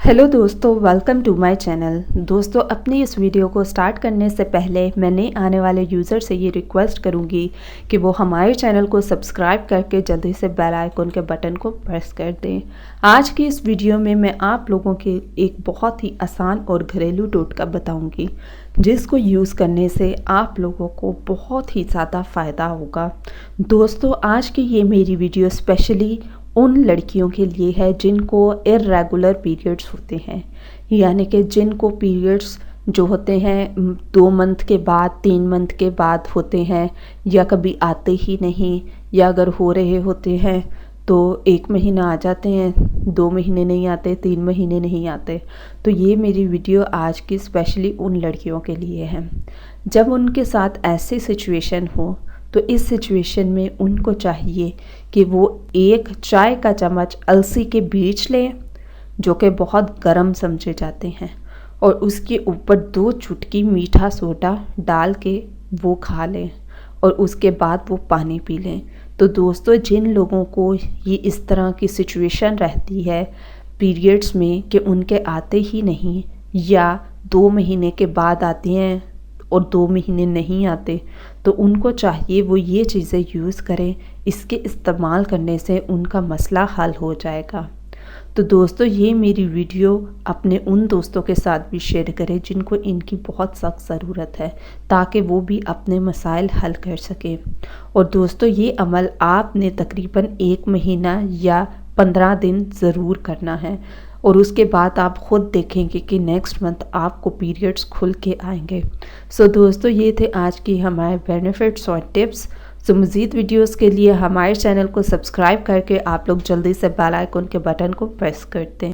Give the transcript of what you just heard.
Hello दोस्तों, welcome to my channel. दोस्तों, अपनी इस वीडियो को स्टार्ट करने से पहले मैं नए आने वाले यूज़र से ये रिक्वेस्ट करूँगी कि वो हमारे चैनल को सब्सक्राइब करके जल्दी से बेल आइकन के बटन को प्रेस कर दें। आज की इस वीडियो में मैं आप लोगों के एक बहुत ही आसान और घरेलू टोटका बताऊँगी जिसको यूज़ करने से आप लोगों को बहुत ही ज़्यादा फ़ायदा होगा। दोस्तों, आज की ये मेरी वीडियो स्पेशली उन लड़कियों के लिए है जिनको इर्रेगुलर पीरियड्स होते हैं, यानी कि जिनको पीरियड्स जो होते हैं 2 मंथ के बाद 3 मंथ के बाद होते हैं, या कभी आते ही नहीं, या अगर हो रहे होते हैं तो 1 महीना आ जाते हैं, 2 महीने नहीं आते, 3 महीने नहीं आते। तो ये मेरी वीडियो आज की स्पेशली उन लड़कियों के लिए है। जब उनके साथ ऐसी सिचुएशन हो तो इस सिचुएशन में उनको चाहिए कि वो 1 चाय का चम्मच अलसी के बीज लें, जो कि बहुत गर्म समझे जाते हैं, और उसके ऊपर 2 चुटकी मीठा सोडा डाल के वो खा लें और उसके बाद वो पानी पी लें। तो दोस्तों, जिन लोगों को ये इस तरह की सिचुएशन रहती है पीरियड्स में कि उनके आते ही नहीं, या 2 महीने के बाद आते हैं और 2 महीने नहीं आते, तो उनको चाहिए वो ये चीज़ें यूज़ करें। इसके इस्तेमाल करने से उनका मसला हल हो जाएगा। तो दोस्तों, ये मेरी वीडियो अपने उन दोस्तों के साथ भी शेयर करें जिनको इनकी बहुत सख्त ज़रूरत है, ताकि वो भी अपने मसाइल हल कर सकें। और दोस्तों, ये अमल आपने तकरीबन 1 महीना या 15 दिन ज़रूर करना है, और उसके बाद आप ख़ुद देखेंगे कि नेक्स्ट मंथ आपको पीरियड्स खुल के आएंगे। सो दोस्तों, ये थे आज की हमारे बेनिफिट्स और टिप्स। सो मज़ीद वीडियोस के लिए हमारे चैनल को सब्सक्राइब करके आप लोग जल्दी से बेल आइकन के बटन को प्रेस कर दें।